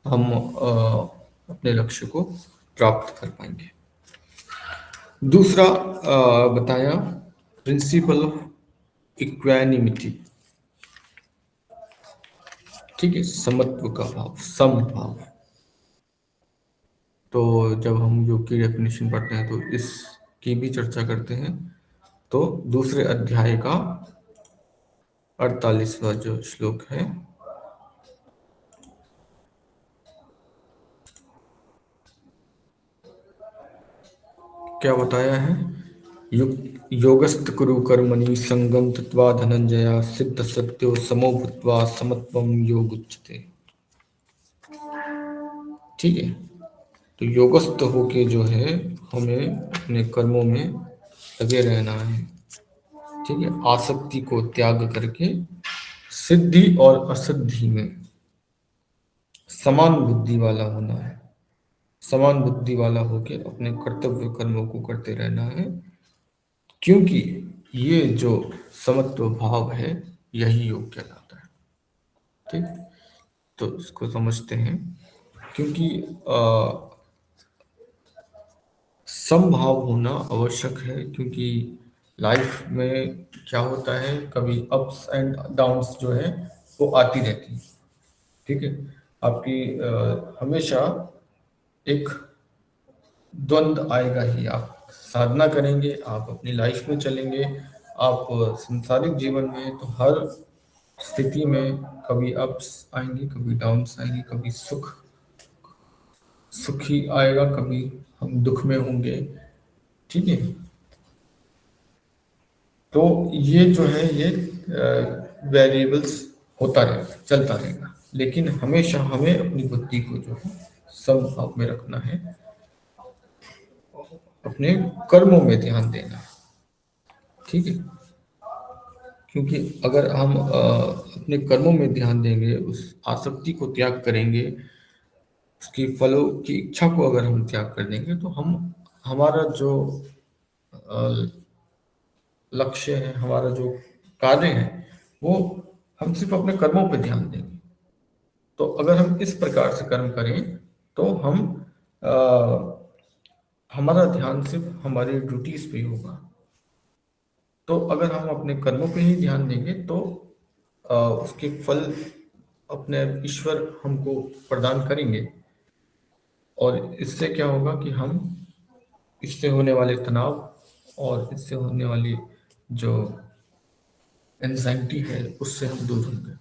हम अपने लक्ष्य को प्राप्त कर पाएंगे। दूसरा बताया प्रिंसिपल ऑफ इक्वानिमिटी, ठीक है, समत्व का भाव, समभाव। तो जब हम योग की डेफिनेशन पढ़ते हैं तो इसकी भी चर्चा करते हैं। तो दूसरे अध्याय का 48वां जो श्लोक है, क्या बताया है, योगस्थ कुरु कर्मणि संगम त्यक्त्वा धनंजया सिद्ध सत्यो समो भूत्वा समत्वम योग उच्यते, ठीक है। तो योगस्थ होके जो है हमें अपने कर्मों में लगे रहना है, ठीक है, आसक्ति को त्याग करके सिद्धि और असिद्धि में समान बुद्धि वाला होना है, समान बुद्धि वाला होकर अपने कर्तव्य कर्मों को करते रहना है, क्योंकि ये जो समत्व भाव है यही योग कहलाता है। ठीक, तो इसको समझते हैं। क्योंकि समभाव होना आवश्यक है, क्योंकि लाइफ में क्या होता है, कभी अप्स एंड डाउन्स जो है वो आती रहती है। ठीक है, आपकी हमेशा एक द्वंद्व आएगा ही। आप साधना करेंगे, आप अपनी लाइफ में चलेंगे, आप संसारिक जीवन में तो हर स्थिति में कभी अप्स आएंगे, कभी डाउन्स आएंगे, कभी सुख ही आएगा, कभी हम दुख में होंगे। ठीक है, तो ये जो है ये वेरिएबल्स होता रहेगा, चलता रहेगा, लेकिन हमेशा हमें अपनी बुद्धि को जो है समभाव में रखना है, अपने कर्मों में ध्यान देना है। ठीक है, क्योंकि अगर हम अपने कर्मों में ध्यान देंगे, उस आसक्ति को त्याग करेंगे, उसकी फलों की इच्छा को अगर हम त्याग कर देंगे, तो हम हमारा जो अ, लक्ष्य है, हमारा जो कार्य है, वो हम सिर्फ अपने कर्मों पे ध्यान देंगे। तो अगर हम इस प्रकार से कर्म करें तो हम हमारा ध्यान सिर्फ हमारी ड्यूटीज पे ही होगा। तो अगर हम अपने कर्मों पे ही ध्यान देंगे तो उसके फल अपने ईश्वर हमको प्रदान करेंगे। और इससे क्या होगा कि हम इससे होने वाले तनाव और इससे होने वाली जो एंजाइटी है उससे हम दूर होंगे।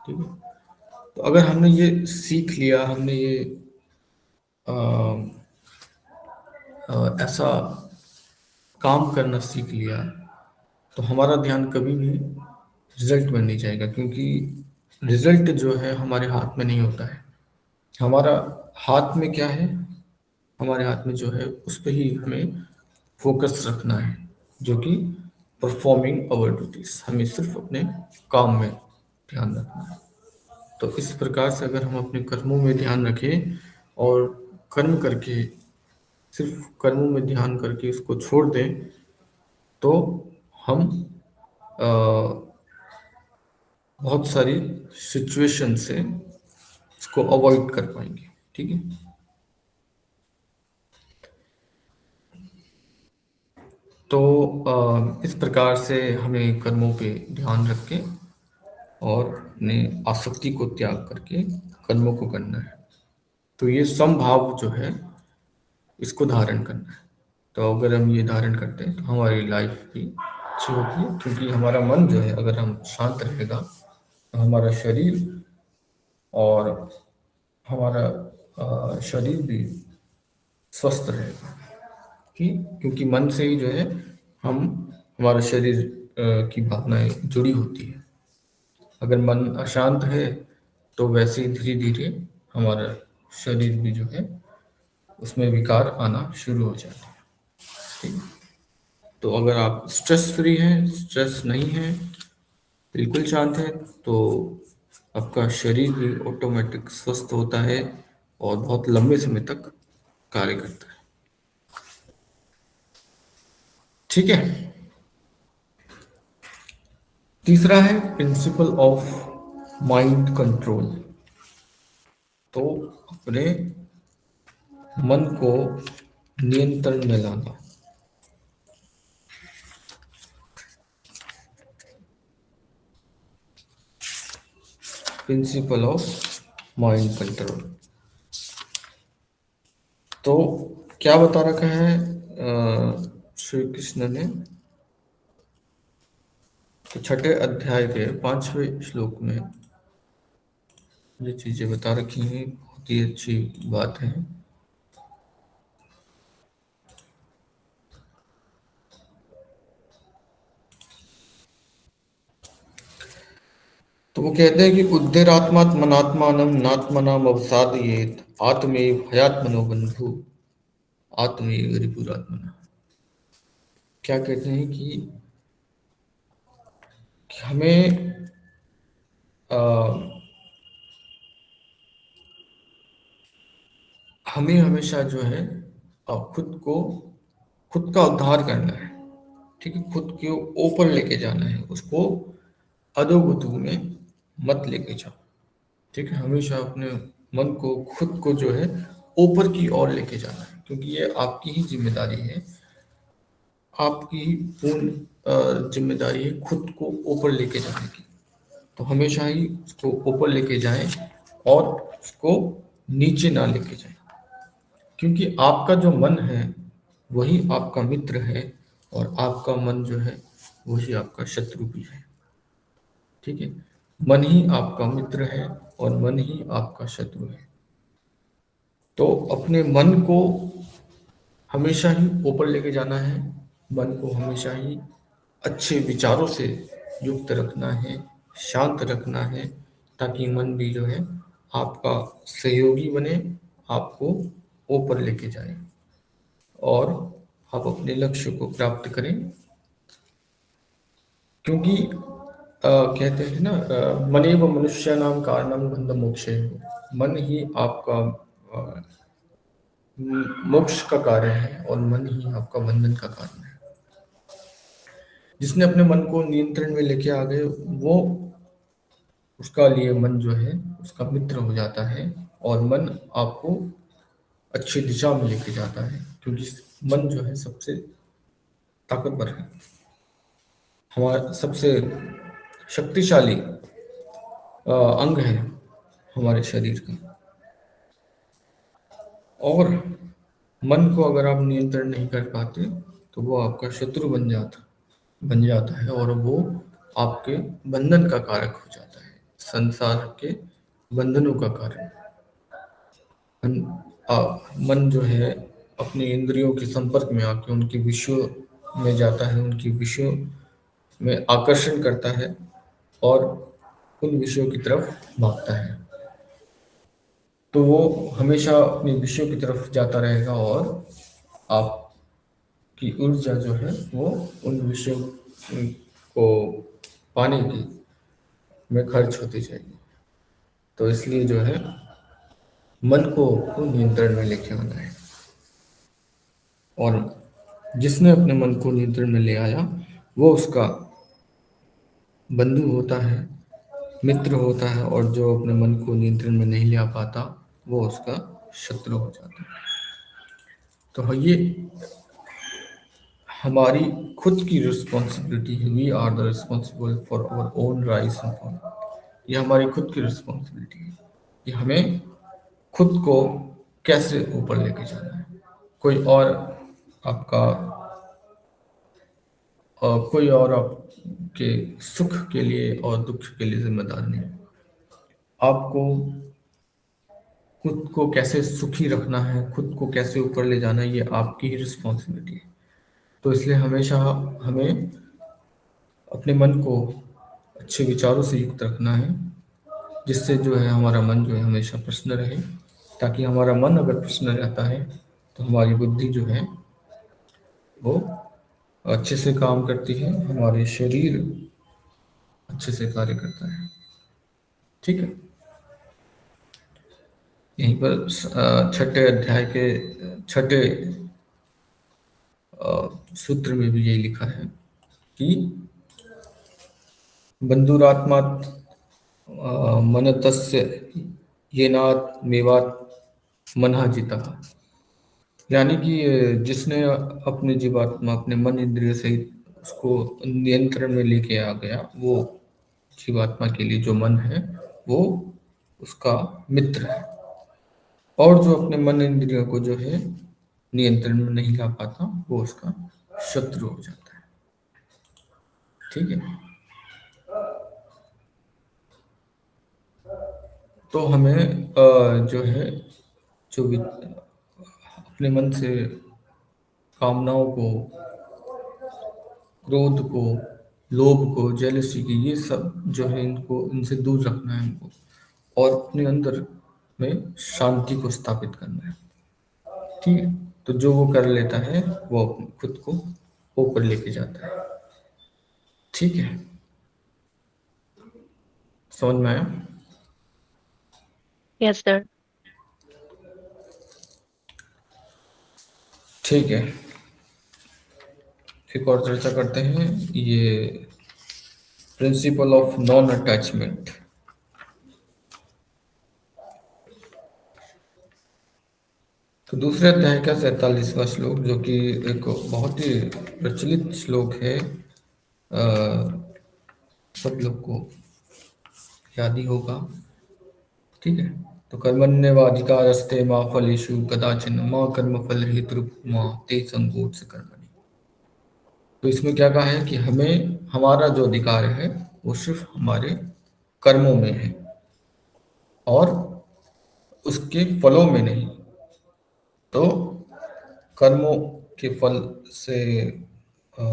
ठीक है, तो अगर हमने ये सीख लिया, हमने ये अ, ऐसा काम करना सीख लिया, तो हमारा ध्यान कभी भी रिजल्ट में नहीं जाएगा, क्योंकि रिजल्ट जो है हमारे हाथ में नहीं होता है। हमारा हाथ में क्या है, हमारे हाथ में जो है उस पर ही हमें फोकस रखना है, जो कि परफॉर्मिंग आवर ड्यूटीज, हमें सिर्फ अपने काम में ध्यान रखना है। तो इस प्रकार से अगर हम अपने कर्मों में ध्यान रखें और कर्म करके, सिर्फ कर्मों में ध्यान करके इसको छोड़ दें, तो हम अ, बहुत सारी सिचुएशन से इसको अवॉइड कर पाएंगे। ठीक है, तो इस प्रकार से हमें कर्मों पे ध्यान रख के और अपने आसक्ति को त्याग करके कर्मों को करना है। तो ये समभाव जो है इसको धारण करना है। तो अगर हम ये धारण करते हैं तो हमारी लाइफ भी अच्छी होगी, क्योंकि हमारा मन जो है अगर हम शांत रहेगा तो हमारा शरीर और हमारा शरीर भी स्वस्थ रहेगा। ठीक, क्योंकि मन से ही जो है हम हमारा शरीर की भावनाएं जुड़ी होती है। अगर मन अशांत है तो वैसे ही धीरे धीरे हमारा शरीर भी जो है उसमें विकार आना शुरू हो जाते हैं। ठीक, तो अगर आप स्ट्रेस फ्री हैं, स्ट्रेस नहीं है, बिल्कुल शांत है, तो आपका शरीर भी ऑटोमेटिक स्वस्थ होता है और बहुत लंबे समय तक कार्य करता है। ठीक है, तीसरा है प्रिंसिपल ऑफ माइंड कंट्रोल। तो अपने मन को नियंत्रण में लाना। प्रिंसिपल ऑफ माइंड कंट्रोल, तो क्या बता रखा है श्री कृष्ण ने, तो छठे अध्याय के 5वें श्लोक में ये चीजें बता रखी हैं, बहुत ही अच्छी बात है। तो वो कहते हैं कि उद्धरात्मात् मनात्मानं नात्मनाम अवसादयेत आत्मेव हयात्मनो बंधु आत्मेव रिपुरात्मना। क्या कहते हैं कि हमें अ, हमें हमेशा जो है खुद का उद्धार करना है। ठीक है, खुद के ऊपर लेके जाना है, उसको अधोगति में मत लेके जाओ। ठीक है, हमेशा अपने मन को, खुद को जो है ऊपर की ओर लेके जाना है, क्योंकि ये आपकी ही जिम्मेदारी है। आपकी ही पूर्ण जिम्मेदारी है खुद को ऊपर लेके जाने की। तो हमेशा ही उसको ऊपर लेके जाएं और उसको नीचे ना लेके जाएं, क्योंकि आपका जो मन है वही आपका मित्र है, और आपका मन जो है वही आपका शत्रु भी है। ठीक है, मन ही आपका मित्र है और मन ही आपका शत्रु है। तो अपने मन को हमेशा ही ऊपर लेके जाना है, मन को हमेशा ही अच्छे विचारों से युक्त रखना है, शांत रखना है, ताकि मन भी जो है आपका सहयोगी बने, आपको ऊपर लेके जाए और आप अपने लक्ष्य को प्राप्त करें। क्योंकि कहते हैं ना, मनेव मनुष्याणाम कारणम बंध मोक्षे, मन ही आपका अ, मोक्ष का कारण है और मन ही आपका बंधन का कारण है। जिसने अपने मन को नियंत्रण में लेके आ गए, वो, उसका लिए मन जो है उसका मित्र हो जाता है, और मन आपको अच्छी दिशा में लेके जाता है, क्योंकि मन जो है सबसे ताकतवर है, हमारा सबसे शक्तिशाली अंग है हमारे शरीर का। और मन को अगर आप नियंत्रण नहीं कर पाते तो वो आपका शत्रु बन जाता है, और वो आपके बंधन का कारक हो जाता है, संसार के बंधनों का कारण। मन जो है अपने इंद्रियों के संपर्क में आके उनके विषयों में जाता है, उनके विषयों में आकर्षण करता है और उन विषयों की तरफ भागता है। तो वो हमेशा अपने विषयों की तरफ जाता रहेगा, और आपकी ऊर्जा जो है वो उन विषयों को पाने की में खर्च होती जाएगी। तो इसलिए जो है मन को नियंत्रण में लेके आना है, और जिसने अपने मन को नियंत्रण में ले आया वो उसका बंधु होता है, मित्र होता है, और जो अपने मन को नियंत्रण में नहीं ले आ पाता वो उसका शत्रु हो जाता है। तो ये हमारी खुद की रिस्पॉन्सिबिलिटी है। We are the responsible for our own rise and fall. ये हमारी खुद की रिस्पॉन्सिबिलिटी है कि हमें खुद को कैसे ऊपर लेके जाना है। कोई और आपका कोई और आपके सुख के लिए और दुख के लिए जिम्मेदार नहीं है। आपको खुद को कैसे सुखी रखना है, खुद को कैसे ऊपर ले जाना है, ये आपकी ही रिस्पॉन्सिबिलिटी है। तो इसलिए हमेशा हमें अपने मन को अच्छे विचारों से युक्त रखना है, जिससे जो है हमारा मन जो है हमेशा प्रसन्न रहे। ताकि हमारा मन अगर प्रसन्न रहता है तो हमारी बुद्धि जो है वो अच्छे से काम करती है, हमारे शरीर अच्छे से कार्य करता है। ठीक है, यहीं पर छठे अध्याय के छठे सूत्र में भी यही लिखा है कि बंधुरात्मा मनतस्य येनात् मेवात् मनः जितः। यानी कि जिसने अपने जीवात्मा, अपने मन इंद्रिय सहित उसको नियंत्रण में लेके आ गया, वो जीवात्मा के लिए जो मन है वो उसका मित्र है। और जो अपने मन इंद्रियों को जो है नियंत्रण में नहीं ला पाता वो उसका शत्रु हो जाता है। ठीक है, तो हमें जो है अपने मन से कामनाओं को, क्रोध को, लोभ को, जेलसी की, ये सब जो है इनको, इनसे दूर रखना है हमको, और अपने अंदर में शांति को स्थापित करना है। ठीक है, तो जो वो कर लेता है वो खुद को ऊपर लेके जाता है। ठीक है, समझ में आया? Yes, sir. ठीक है, एक और चर्चा करते हैं, ये प्रिंसिपल ऑफ नॉन अटैचमेंट। तो दूसरे अध्याय का 47वां श्लोक, जो कि एक बहुत ही प्रचलित श्लोक है, सब लोग को याद ही होगा। ठीक है, तो कर्मण्येवाधिकारस्ते मा फलेषु कदाचन मा कर्मफल हेतुर्मा ते संगोत्स कर्मणि। तो इसमें क्या कहा है कि हमें हमारा जो अधिकार है वो सिर्फ हमारे कर्मों में है और उसके फलों में नहीं। तो कर्मों के फल से अ,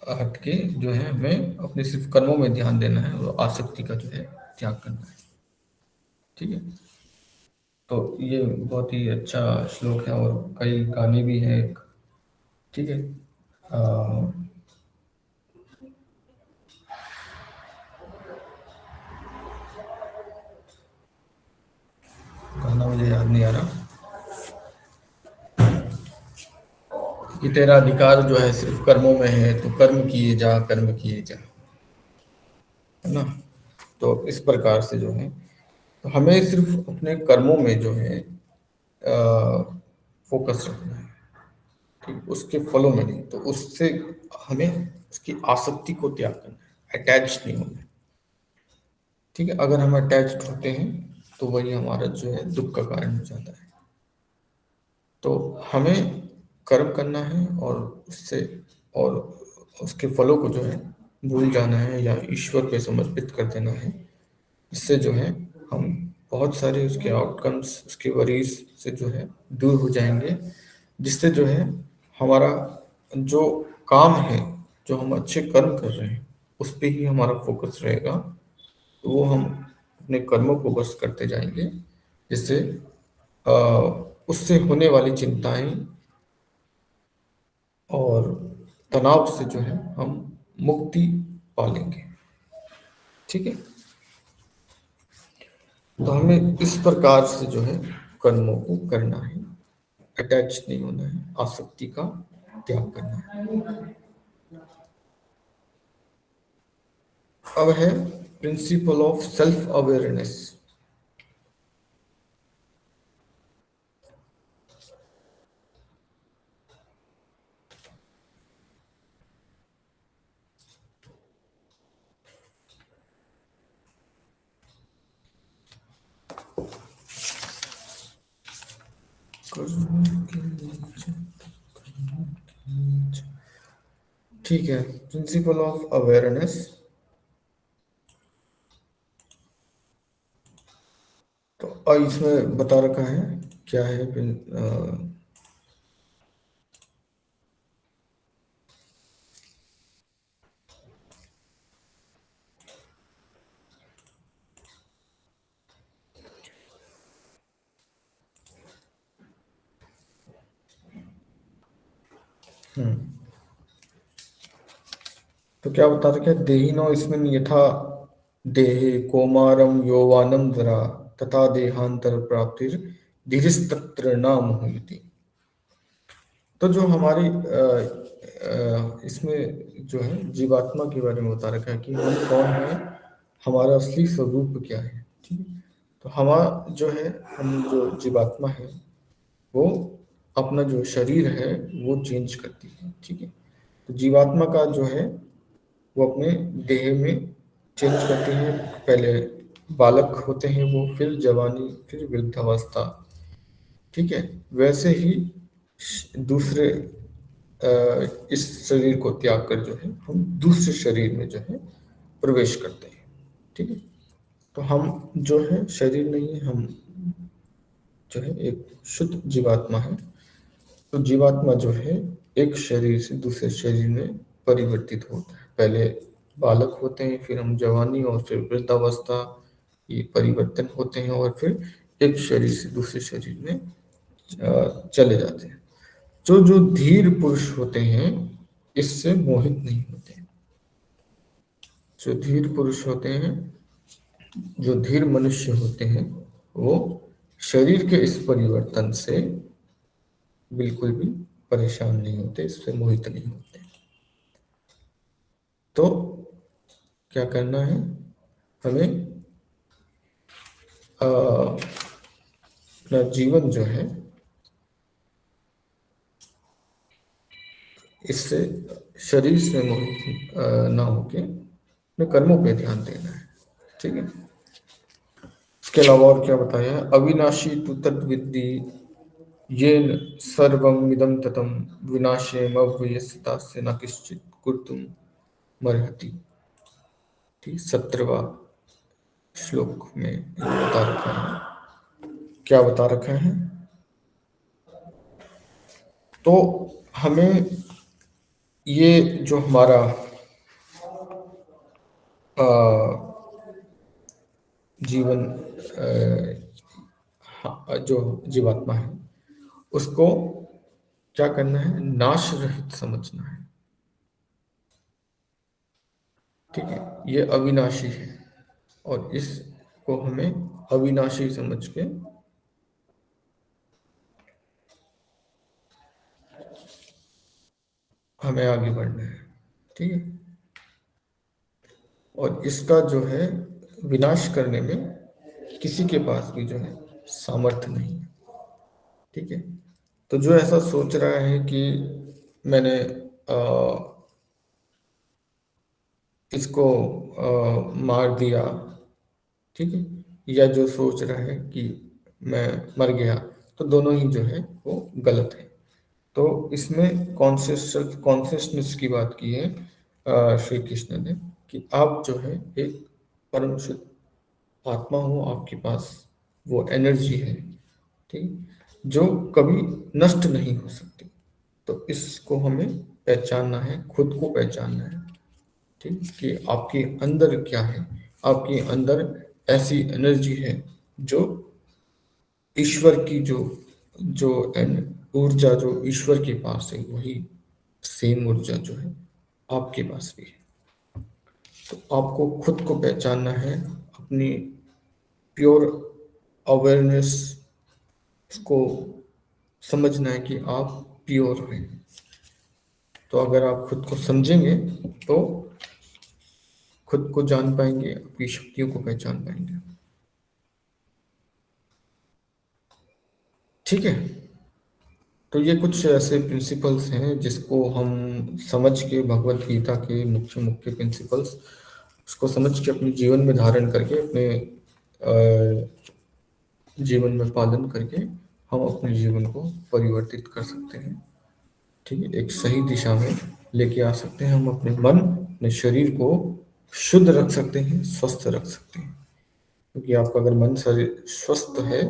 हटके जो है हमें अपने सिर्फ कर्मों में ध्यान देना है और आसक्ति का जो है त्याग करना है। ठीक है, तो ये बहुत ही अच्छा श्लोक है और कई गाने भी हैं। ठीक है, अ, गाना मुझे याद नहीं आ रहा कि तेरा अधिकार जो है सिर्फ कर्मों में है, तो कर्म किए जा, कर्म किए जा, है ना। तो इस प्रकार से जो है, तो हमें सिर्फ अपने कर्मों में जो है फोकस रखना है। ठीक, उसके फलों में नहीं। तो उससे हमें उसकी आसक्ति को त्याग करना है, अटैच नहीं होना है। ठीक है, अगर हम अटैच्ड होते हैं तो वही हमारा जो है दुख का कारण हो जाता है। तो हमें कर्म करना है और उससे और उसके फलों को जो है भूल जाना है या ईश्वर पे समर्पित कर देना है। इससे जो है हम बहुत सारे उसके आउटकम्स, उसके वरीज से जो है दूर हो जाएंगे, जिससे जो है हमारा जो काम है, जो हम अच्छे कर्म कर रहे हैं उस पे ही हमारा फोकस रहेगा। तो वो हम अपने कर्मों को बस करते जाएंगे, जिससे अ, उससे होने वाली चिंताएं और तनाव से जो है हम मुक्ति पालेंगे। ठीक है, तो हमें इस प्रकार से जो है कर्मों को करना है, अटैच नहीं होना है, आसक्ति का त्याग करना है। अब है प्रिंसिपल ऑफ सेल्फ अवेयरनेस। ठीक है, प्रिंसिपल ऑफ अवेयरनेस। तो इसमें बता रखा है क्या है। तो क्या बता रखा है, देहिनो इसमें यथा देहे कौमारम यौवानम जरा तथा देहांतर प्राप्तिर धीरस्तत्र न मुह्यति। तो जो हमारी इसमें जो है जीवात्मा के बारे में बता रखा है कि हम कौन है, हमारा असली स्वरूप क्या है। ठीक है, तो हमारा जो है, हम जो जीवात्मा है वो अपना जो शरीर है वो चेंज करती है। ठीक है, तो जीवात्मा का जो है वो अपने देह में चेंज करते हैं। पहले बालक होते हैं वो, फिर जवानी, फिर वृद्धावस्था। ठीक है, वैसे ही दूसरे इस शरीर को त्याग कर जो है हम दूसरे शरीर में जो है प्रवेश करते हैं। ठीक है, तो हम जो है शरीर नहीं है, हम जो है एक शुद्ध जीवात्मा है। तो जीवात्मा जो है एक शरीर से दूसरे शरीर में परिवर्तित होता है। पहले बालक होते हैं, फिर हम जवानी और फिर वृद्धावस्था, ये परिवर्तन होते हैं और फिर एक शरीर से दूसरे शरीर में चले जाते हैं। जो जो धीर पुरुष होते हैं इससे मोहित नहीं होते। जो धीर पुरुष होते हैं, जो धीर मनुष्य होते हैं, वो शरीर के इस परिवर्तन से बिल्कुल भी परेशान नहीं होते, इससे मोहित नहीं होते। तो क्या करना है हमें, अपना जीवन जो है इससे, शरीर से मोहित ना होके अपने कर्मों पे ध्यान देना है। ठीक है। इसके अलावा और क्या बताया है, अविनाशी तु तद्विद्धि येन सर्वम इदं ततं विनाशेमव्ययस्यतास्य न किंचित् कर्तुं मर्हति। ठीक, 17वां श्लोक में बता रखा है। क्या बता रखा है? तो हमें ये जो हमारा जीवन जो जीवात्मा है उसको क्या करना है, नाश रहित समझना है। ठीक है, ये अविनाशी है और इसको हमें अविनाशी समझ के हमें आगे बढ़ना है। ठीक है, और इसका जो है विनाश करने में किसी के पास भी जो है सामर्थ्य नहीं है। ठीक है, तो जो ऐसा सोच रहा है कि मैंने इसको मार दिया, ठीक है, या जो सोच रहा है कि मैं मर गया, तो दोनों ही जो है वो गलत है। तो इसमें कॉन्शियस सेल्फ कॉन्शियसनेस की बात की है श्री कृष्ण ने, कि आप जो है एक परम शुद्ध आत्मा हो, आपके पास वो एनर्जी है, ठीक, जो कभी नष्ट नहीं हो सकती। तो इसको हमें पहचानना है, खुद को पहचानना है। ठीक, कि आपके अंदर क्या है, आपके अंदर ऐसी एनर्जी है जो ईश्वर की जो जो ऊर्जा जो ईश्वर के पास है, वही सेम ऊर्जा जो है आपके पास भी है। तो आपको खुद को पहचानना है, अपनी प्योर अवेयरनेस को समझना है कि आप प्योर हैं। तो अगर आप खुद को समझेंगे तो खुद को जान पाएंगे, अपनी शक्तियों को पहचान पाएंगे। ठीक है, तो ये कुछ ऐसे प्रिंसिपल्स हैं जिसको हम समझ के, भगवत गीता के मुख्य मुख्य प्रिंसिपल्स, उसको समझ के अपने जीवन में धारण करके, अपने जीवन में पालन करके हम अपने जीवन को परिवर्तित कर सकते हैं। ठीक है, एक सही दिशा में लेके आ सकते हैं। हम अपने मन, अपने शरीर को शुद्ध रख सकते हैं, स्वस्थ रख सकते हैं। क्योंकि आपका अगर मन शरीर स्वस्थ है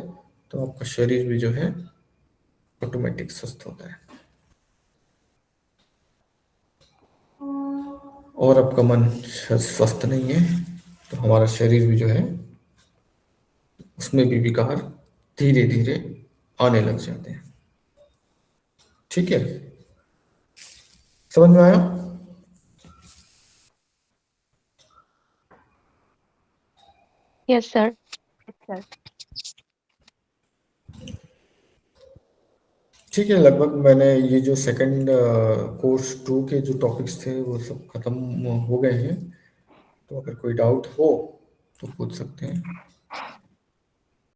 तो आपका शरीर भी जो है ऑटोमेटिक स्वस्थ होता है। और आपका मन स्वस्थ नहीं है तो हमारा शरीर भी जो है उसमें भी विकार धीरे धीरे आने लग जाते हैं। ठीक है, समझ में आया? Yes, sir. ठीक है, लगभग मैंने ये जो सेकंड कोर्स 2 के जो टॉपिक्स थे वो सब खत्म हो गए हैं। तो अगर कोई डाउट हो तो पूछ सकते हैं।